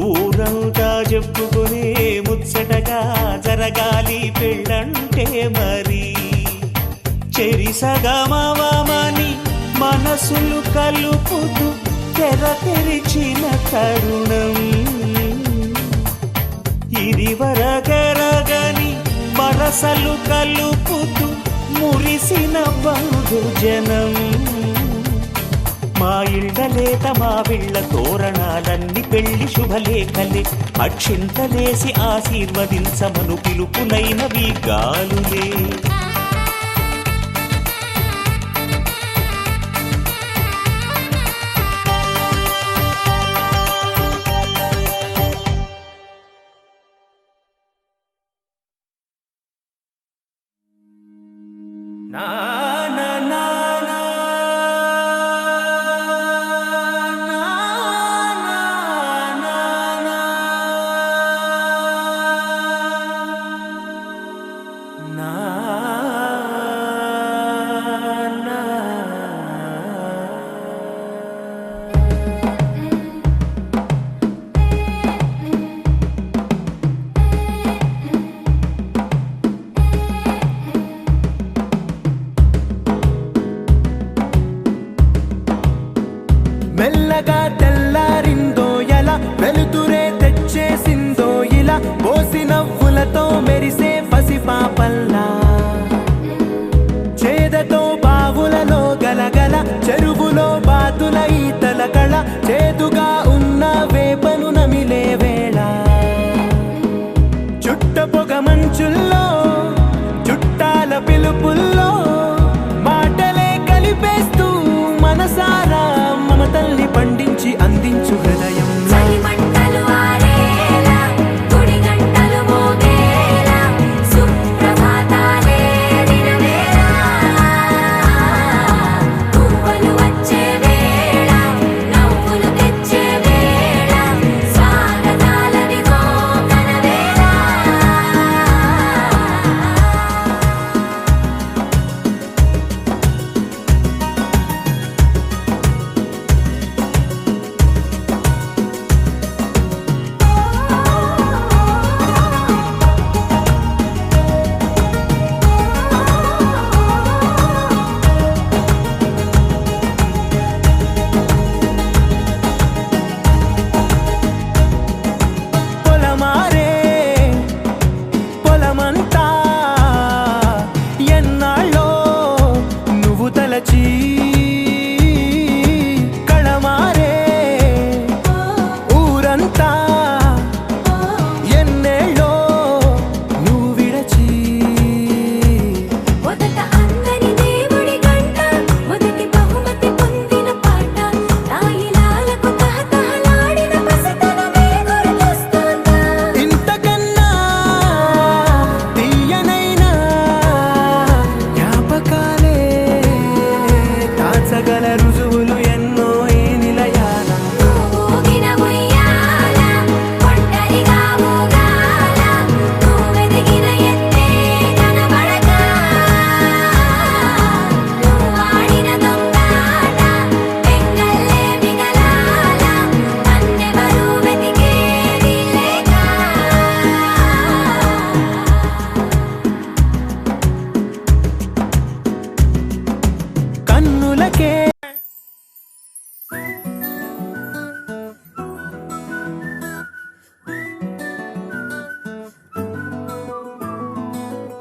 ఊరంతా చెప్పుకునే ముచ్చటగా జరగాలి పెళ్ళంటే మరి. చెరిసగమవమని మనసులు కలుపుతూ తెర తెరిచిన తరుణం. ఇది వరకెరగని వరసలు కలుపుతూ మురిసిన బంధుజనం. మా ఇళ్ళలేత మా విళ్ళ తోరణాలన్ని పెళ్లి శుభలేఖలే అక్షింతలేసి ఆశీర్వదించమను పిలుపులైనవి గాలులే. నా నా నా నా మెల్లగా తెల్లారిందో ఎలా వెలుతురే తెచ్చేసిందో ఇలా పోసి నవ్వులతో మెరిసే పసిపాపల్లా చేదతో బావులలో గలగల చెరువులో బాతుల ఈతల కళ చేదుగా ఉన్న వేపను నమిలే వేళ చుట్ట పొగ మంచుల్లో చుట్టాల పిలుపుల్లో మాటలే కలిపేస్తూ మనసారా మమతల్ని పండించి అందించు హృదయం చలిమంటలు ఆరేలా గుడి గంటలు మోగేలా సుప్రభాతాలే దినవేళ పువ్వులు వచ్చే వేళ నవ్వులు తెచ్చే వేళ స్వాగతాలనిగో కనవేళ పొలమారే పొలమంతా ఎన్నాళ్ళో నువ్వు తలచి కళమారే ఊరంతా ఎన్నేళ్ళో నువ్వు విడచి మొదట అందరి దేవుడి గంట మొదటి బహుమతి పొందిన పాట తాయిలాలకు తహతహలాడిన పసితనమే గుర్తొస్తుందా ఇంతకన్నా తీయనైనా జ్ఞాపకాలే తాచగల రుజువులు ఎన్నో ఈ నిలయాల ఊగిన ఉయ్యాల ఒంటరిగా ఊగాల నువ్వెదిగిన ఎత్తే కనబడక నువ్వాడిన దొంగాట పెంగల్లే మిగలాల నన్నెవరూ వెతికేది లేక కన్నులకే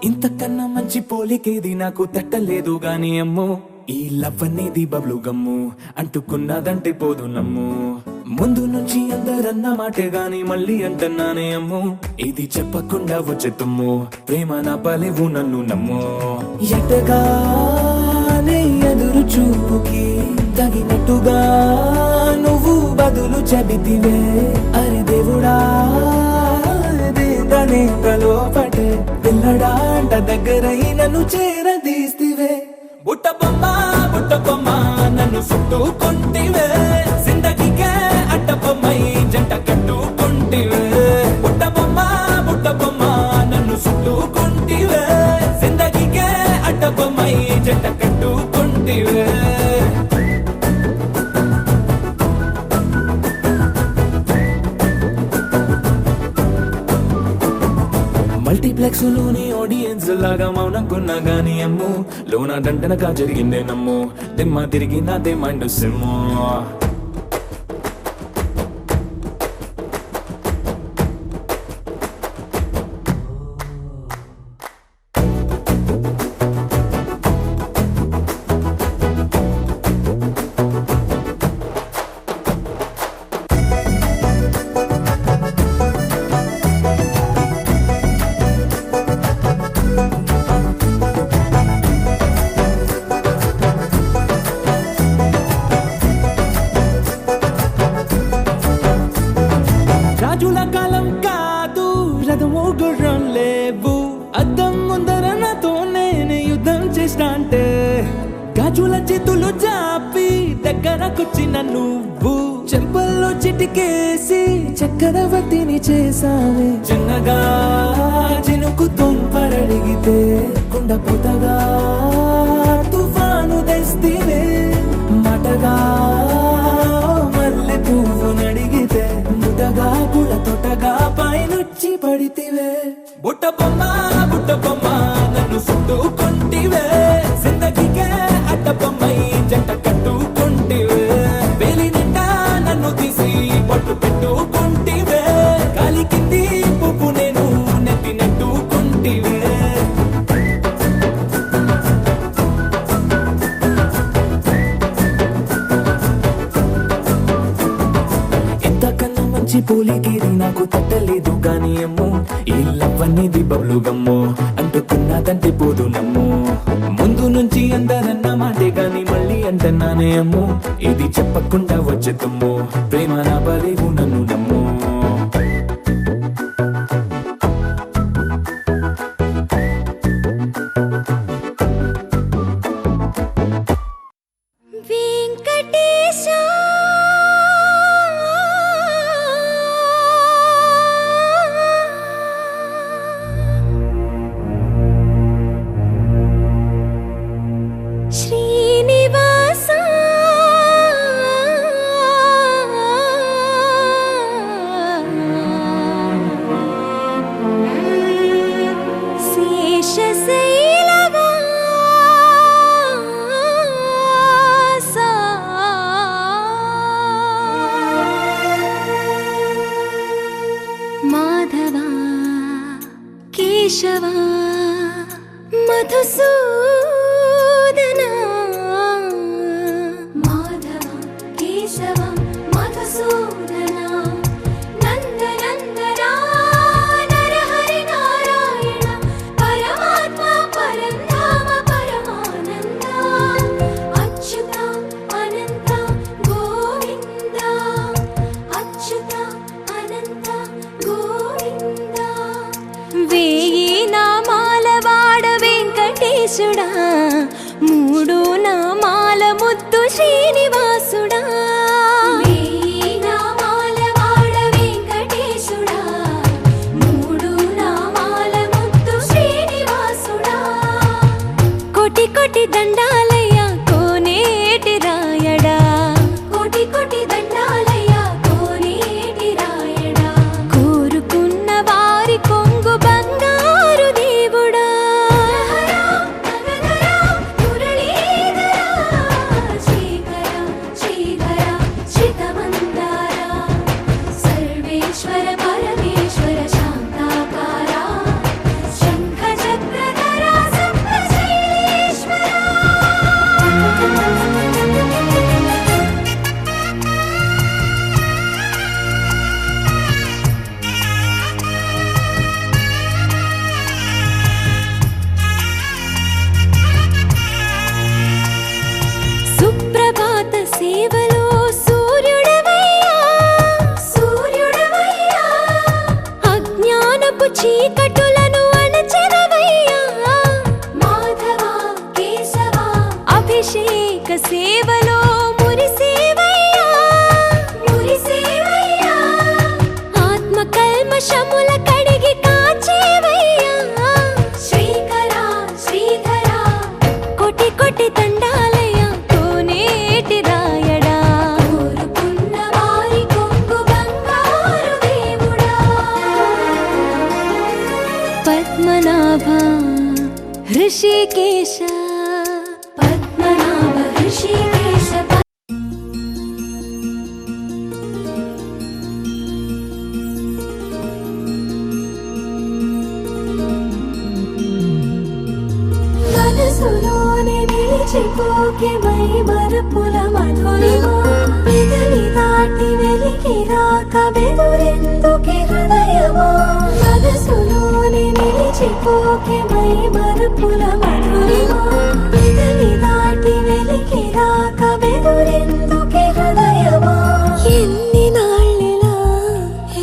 ఇంతకన్నా మంచి పోలికేది నాకు తట్టలేదు గాని అమ్మో ఈ లవ్ అనేది బబ్లు గమ్ము అంటుకున్నదంటే పోదు నమ్ము ముందు నుంచి అందరన్న మాటే గాని మళ్ళీ అంటున్నానే అమ్ము ఇది చెప్పకుండా వచ్చే తుమ్ము ప్రేమ నా పలేవు నన్ను నమ్ము ఎటగానే ఎదురు చూపుకి తగినట్టుగా నువ్వు బదులు చెబితివే అరే దేవుడా తనే లోపటే పిల్లడాంట దగ్గరై నన్ను చేరదీస్తివే బుట్ట బొమ్మ నన్ను చుట్టుకుంటివే జిందగీకే అడ్డ బొమ్మై జంట కట్టుకుంటివే బుట్ట బొమ్మ నన్ను చుట్టుకుంటివే జిందగీకే అడ్డ బొమ్మై జంట కట్టుకుంటివే మల్టీప్లెక్స్ లోని ఆడియన్స్ లాగా మౌనంకున్నా గానీ అమ్ము లోన దండనగా జరిగిందే నమ్ము దిమ్మ తిరిగి నాదే మైండ్ సిమ్ము కృష్ణ అంటే గాజుల చేతులు జాపి దగ్గరకొచ్చిన నువ్వు చెంపల్లో చిటికేసి చక్రవర్తిని చేసావే చిన్నగా చినుకు తుంపరడిగితే కుండపోతగా తుఫాను తెస్తివే మటగా మల్లె పువ్వు నడిగితే ముటగా కుల తొటగా పైనుచ్చి పడితివే బుట్ట బొమ్మ నన్ను చుట్టుకుంటివే జిందగీకే అడ్డ బొమ్మై జంట కట్టుకుంటివే వేలి నిండా నన్ను తీసి పట్టు పెట్టుకుంటివే గాలి కింది పువ్వు నేను నెత్తి నెట్టుకుంటివే ఎంతకన్నా మంచి పోలికేది నాకు తట్టలేదు గాని అమ్మో ఈ లవ్ అనేది బబ్లు గమ్మో అంటుకున్నదంటే పోదు నమ్ము ముందు నుంచి అందరన్న మాటే గాని మళ్ళీ అంటున్నానే అమ్మో ఇది చెప్పకుండా వచ్చేతమ్మో ప్రేమ నా బలేవు నన్ను నమ్ము వెంకటేశ శ్రీనివాస శేషశైలవాస మాధవ కేశవ మధుసూదన మాధవ కేశవ మధుసూదన నందనందన నరహరి నారాయణ పరమాత్మ పరంధామ పరమానంద అచ్యుత అనంత గోవింద అచ్యుత అనంత గోవింద వేయి నామాల వాడ వెంకటేశుడా మూడు నామాల ముద్దు శ్రీనివాసుడా వేయి నామాల వాడ వెంకటేశుడా మూడు నామాల ముద్దు శ్రీనివాసుడా కోటి కోటి దండాలయ్య కోనేటి రాయడా కోటి కోటి దండాలయ్య కోనేటి రాయడా కోరుకున్న వారి కొంగు బంగారు దేవుడా సర్వేశ్వర పరమేశ్వర శాంతాకార శంఖ చక్రధర సప్తశైలేశ్వర సుప్రభాత సేవలో సూర్యుడవయ్యా సూర్యుడవయ్యా అజ్ఞానపు చీకటులను అణచెదవయ్యా మాధవ కేశవ అభిషేక సేవలో మురిసేవయ్యా మురిసేవయ్యా ఆత్మ కల్మషముల కడిగి కాచేవయ్యా శ్రీకర శ్రీధర కోటి కోటి దండాలయ్య కోనేటి రాయడా కోరుకున్న వారి కొంగు బంగారు దేవుడా పద్మనాభ హృషికేశ పద్మనాభ ఋషికేశ మనసులోనే నిలిచిపోకే మై మరపుల మధురిమా పెదవి దాటి వెలికి రాక బెదురెందుకే హృదయమా మనసులోనే నిలిచిపోకే మై మరపుల మధురిమా పెదవి దాటి వెలికి రాక బెదురెందుకే హృదయమా ఎన్ని నాళ్ళిలా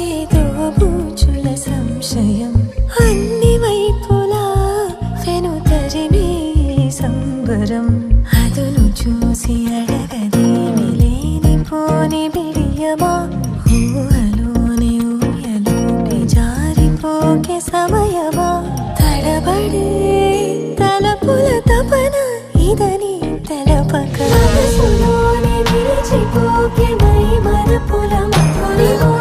ఏదో బూచుల సంశయం అన్ని వైపులా వెనుతరినే సంశయం సంబరం అదును చూసి అడగదేమి లేనిపోని బిడియమా ఊహలోని ఊయలోకి జారిపోకే సమయమా తడబడే తలపుల తపన ఇదని తెలపక మనసులోని నిలిచిపోకే మై మరపుల మధురిమా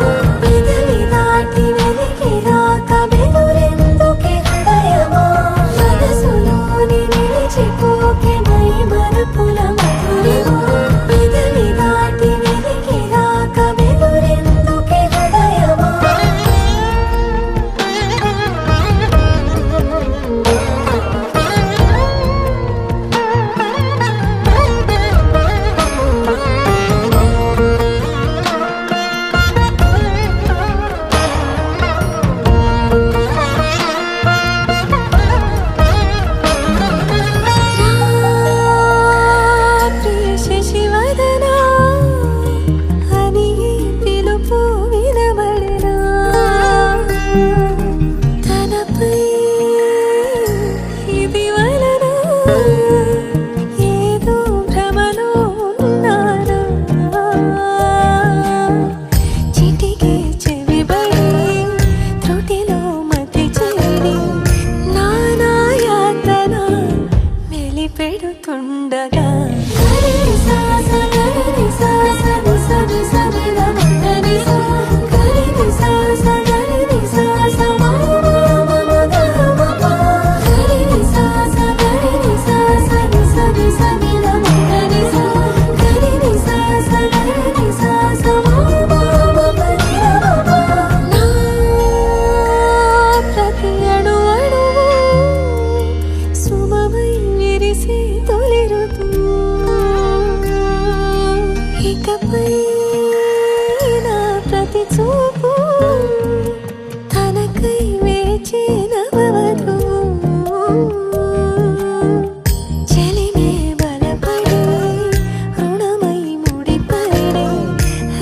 పెదవి దాటి వెలికి రాక బెదురెందుకే హృదయమా మనసులోని నిలిచిపోకే మై మరపుల మధురిమా పెదవి దాటి వెలికి రాక బెదురెందుకే హృదయమా శశివదనా అని పిలుపు వినబడరా తనపై ఇది వలన ఏదో భ్రమలో ఉన్నారా చిటికే చెవిబడి త్రుటిలో మతి చేరి నానాయాతన వెలిపెడుతుండగా ప్రతి అణు అణువు శుభమై విరిసి తొలి ఋతువు ఇకపై నా ప్రతి చూపు తనకై వేచి నవవధువు చెలిమే బలపడి రుణమై ముడిపడి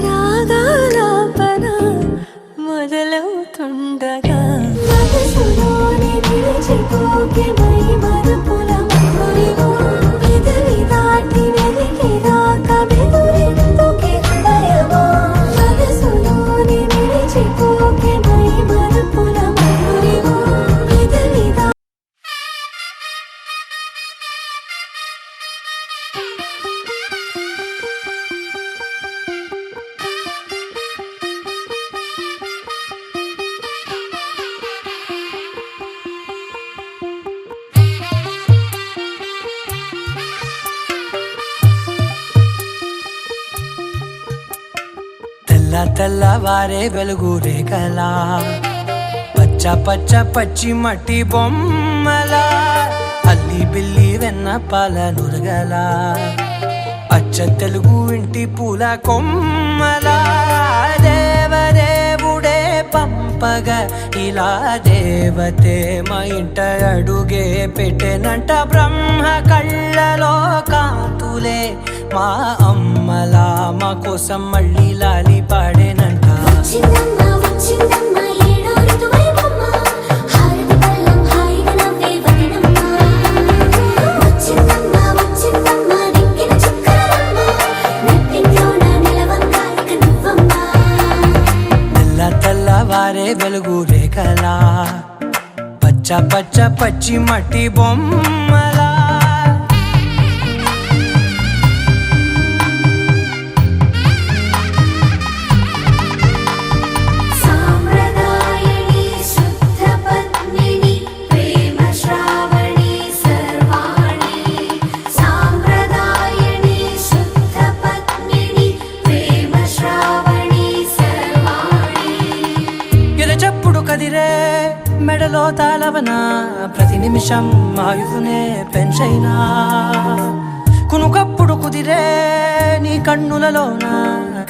రాగాలాపన మొదలవుతుండగా మనసులోని నిలిచిపోకే మై మరపుల మధురిమా పెదవి దాటి వెలికి రాక బెదురెందుకే హృదయమా మనసులోని నిలిచిపోకే మై మరపుల మధురిమా పెదవి తెల్లవారే వెలుగు రేఖలా పచ్చ పచ్చ పచ్చి మట్టి బొమ్మలా అల్లి బిల్లి వెన్న పాల నురగలా అచ్చ తెలుగు ఇంటి పూల కొమ్మలా దేవదేవుడే పంపగా ఇలా దేవతే మా ఇంట అడుగే పెట్టెనంట బ్రహ్మ కళ్ళలో కాంతులే మా అమ్మలా మా కోసం మళ్ళీ లాలి పాడేనంట వచ్చిందమ్మ వచ్చిందమ్మ ఏడో ఋతువైవమ్మ హారతి పళ్ళం హాయిగా నవ్వే వదినమ్మ వచ్చిందమ్మ వచ్చిందమ్మ నెక్కిన చుక్కలమ్మ నెట్టింట్లోన నిలవంగా ఇక నువ్వమ్మ తెల్లవారే వెలుగు రేఖలా పచ్చ పచ్చ పచ్చి మట్టి బొమ్మలా సాంప్రదాయని శుద్ధ పద్మిని ప్రేమ శ్రావణి సర్వాణి సాంప్రదాయని శుద్ధ పద్మిని ప్రేమ శ్రావణి సర్వాణి ఎరచప్పుడు కదిరే మెడలో తాళవన ప్రతి నిమిషం ఆయుధునే పెంచైనా కునుకప్పుడు కుదిరే నీ కన్నులలోన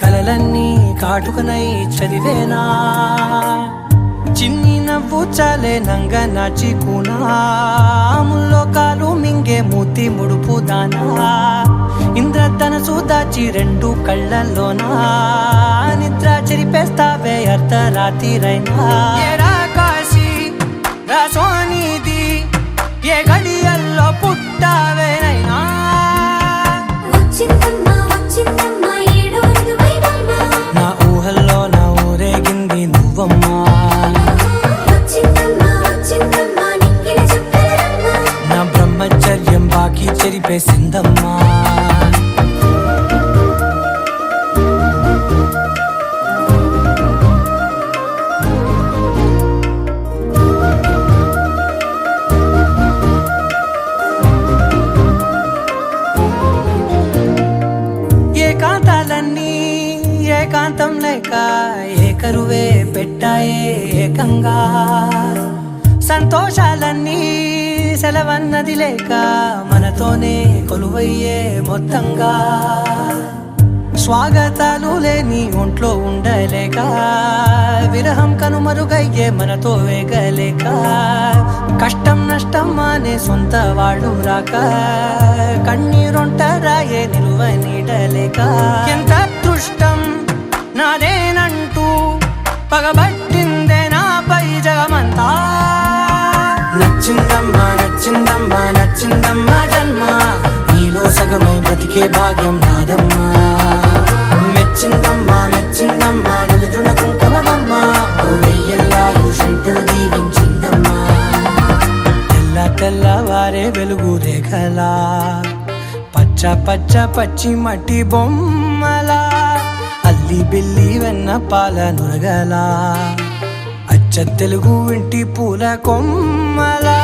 కలలన్నీ కాటుకనై చదివేనా చిన్ని నవ్వు చాలే నంగ నాచి కూనాముల్లో కాలు మింగే మూతి ముడుపు దానా ఇంద్రధనసు దాచి రెండు కళ్ళల్లోనా నిద్ర చెరిపేస్తావే అర్ధరాత్రిరైనా ఏడా కాశీ రాసోనిది ఏ గడియల్లో పుట్టావేనైనా చెరిపేసిందమ్మా ఏకాంతాలన్నీ ఏకాంతం లేక ఏకరువే పెట్టాయే ఏకంగా సంతోషాలన్నీ సెలవన్నది లేక మనతోనే కొలువయ్యే మొత్తంగా స్వాగతాలు లేని ఒంట్లో ఉండలేక విరహం కనుమరుగయ్యే మనతో వేగలేక కష్టం నష్టం అనే సొంత వాడు రాక కన్నీరొంటరాయే నిలువ నీడలేక ఎంత అదృష్టం నాదేనంటూ పగబట్టిందే నాపై జగమంతా నచ్చిందమ్మా నచ్చిందమ్మా నచ్చిందమ్మా జన్మ నీలో సగమై బ్రతికే భాగ్యం నాదమ్మా మెచ్చిందమ్మా మెచ్చిందమ్మా నిలుతున్న కుంకుమమ్మా వెయ్యల్లాలు శంకరు దీవించిందమ్మా తెల్ల తెల్లవారే వెలుగు రేఖలా పచ్చ పచ్చ పచ్చి మట్టి బొమ్మలా అల్లి బిల్లి వెన్న పాల నురగలా అచ్చ తెలుగు ఇంటి పూల కొమ్మలా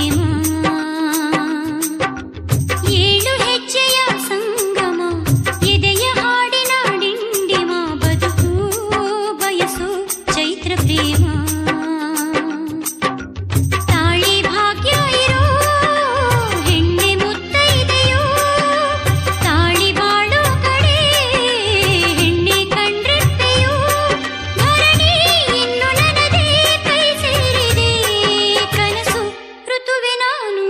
ಪ್ರೇಮ ಏಳು ಹೆಜ್ಜೆಯ ಸಂಗಮ ಎದೆಯ ಹಾಡಿನ ಡಿಂಡಿಮ ಬದುಕು ಬಯಸು ಚೈತ್ರ ಪ್ರೇಮ ತಾಳಿ ಭಾಗ್ಯ ಇರೋ ಹೆಣ್ಣೆ ಮುತ್ತೈದೆಯೋ ತಾಳಿ ಬಾಳೋ ಕಡೆ ಹೆಣ್ಣೆ ಕಂಡ್ರೆತ್ತೆಯೋ ಧರಣಿ ಇನ್ನು ನನದೇ ಕೈ ಸೇರಿದೆ ಕನಸು ಋತುವೆ ನಾನು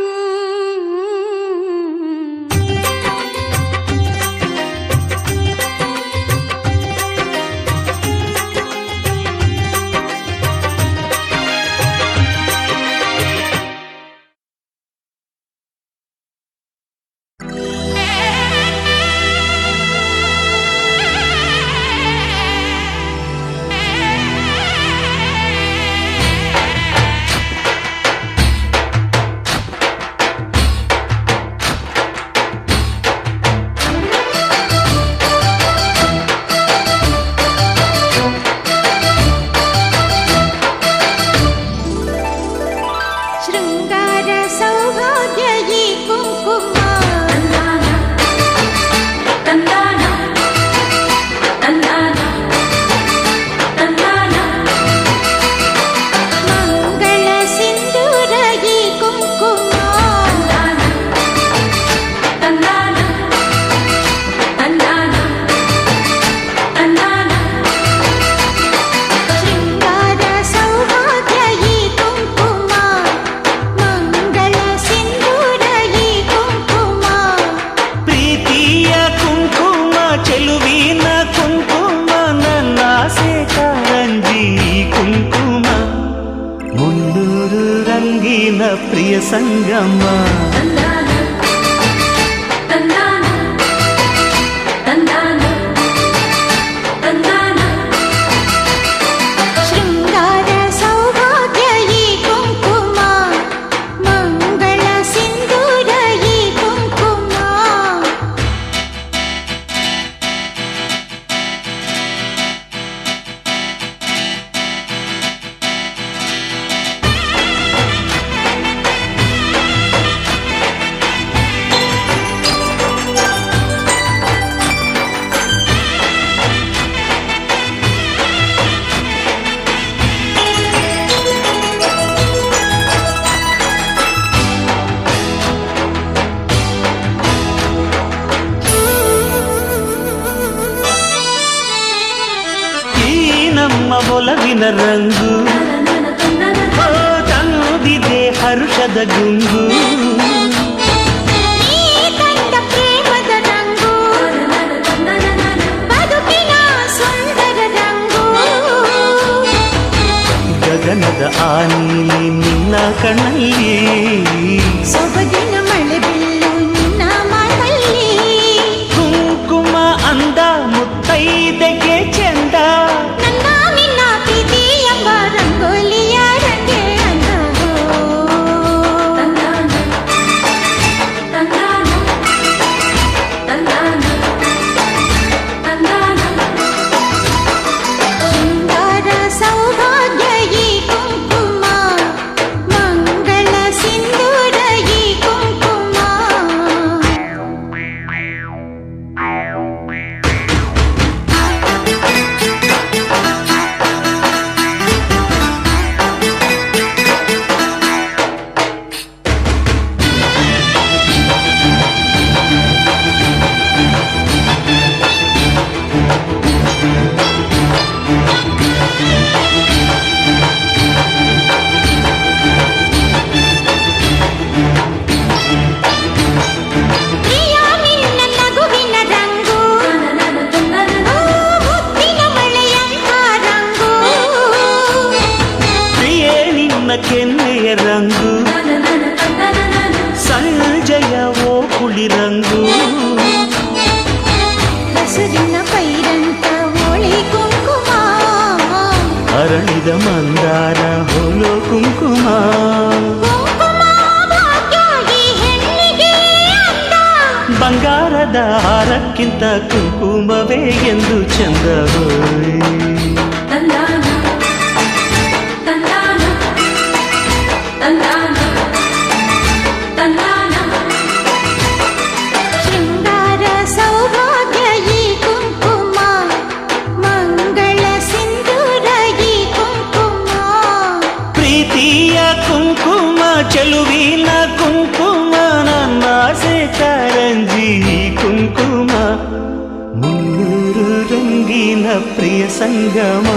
ಶೃಂಗಾರ ಸೌಭಾಗ್ಯ ಈ ಕುಂಕುಮ ತಂದಾನ ತಂದಾನ ತಂದಾನ ಮಂಗಳ ಸಿಂಧೂರ ಈ ಕುಂಕುಮ ತಂದಾನ ತಂದಾನ ತಂದಾನ ಶೃಂಗಾರ ಸೌಭಾಗ್ಯ ಈ ಕುಂಕುಮ ಮಂಗಳ ಸಿಂಧೂರ ಈ ಕುಂಕುಮ ಪ್ರೀತಿಯ ಕುಂಕುಮ ಚೆಲುವಿನ ಕುಂಕುಮ ನನ್ನ ಆಸೆ ಕಾರಂಜಿ ಕುಂಕುಮ ಮುನ್ನೂರು ರಂಗಿನ ಪ್ರಿಯ ಸಂಗಮ ತಂದಾನ ತಂದಾನ ತಂದಾನ ತಂದಾನ ಶೃಂಗಾರ ಸೌಭಾಗ್ಯ ಈ ಕುಂಕುಮ ಮಂಗಳ ಸಿಂಧೂರ ಈ ಕುಂಕುಮ ಈ ನಮ್ಮ ಒಲವಿನ ರಂಗು ಓ ತಂದಿದೆ ಹರುಷದ ಗುಂಗು ನೀ ಕಂಡ ಪ್ರೇಮದ ರಂಗು ಬದುಕಿನ ಸುಂದರ ರಂಗು ಗಗನದ ಆನಿ ನಿನ್ನ ಕಣ್ಣಲ್ಲಿ ಸೊಬಗಿನ ಮಳೆ ಬಿಲ್ಲು ನಿನ್ನ ಮಾತಲ್ಲಿ ಕುಂಕುಮ ಅಂದ ಮುತ್ತೈದೆಗೆ ಚೆಂದ ನನ್ನ ನಿನ್ನ ಪ್ರೀತಿ ಎಂಬ ರಂಗೋಲಿಯ ರಂಗೆ ಅಂದವೋ ತಂದಾನ ತಂದಾನ ತಂದಾನ ತಂದಾನ ಶೃಂಗಾರ ಸೌಭಾಗ್ಯ ಈ ಕುಂಕುಮ ಮಂಗಳ ಸಿಂಧೂರ ಈ ಕುಂಕುಮ ಪ್ರಿಯ ನಿನ್ನ ನಗುವಿನ ರಂಗು ಓ ಮುತ್ತಿನ ಮಳೆಯಂಥ ರಂಗು ಪ್ರಿಯೇ ನಿನ್ನ ಕೆನ್ನೆಯ ರಂಗು ಸಂಜಯ ಓ ಕುಳಿ ರಂಗು ಹಸುರಿನ ಪೈರಂತ ಓಳಿ ಕುಂಕುಮ ಅರಳಿದ ಮಂದಾರ ಹೋಲೋ ಕುಂಕುಮ ಕುಂಕುಮ ಭಾಗ್ಯ ಈ ಹೆಣ್ಣಿಗೆ ಅಂದ ಬಂಗಾರದ ಹಾರಕ್ಕಿಂತ ಕುಂಕುಮವೇ ಎಂದು ಚಂದವೋ ತಂದಾನ ತಂದಾನ ತಂದಾನ ಚೆಲುವಿನ ಕುಂಕುಮ ನನ್ನಾಸೆ ಕಾರಂಜಿ ಕುಂಕುಮ ಮುನ್ನೂರು ರಂಗಿನ ಪ್ರಿಯ ಸಂಗಮ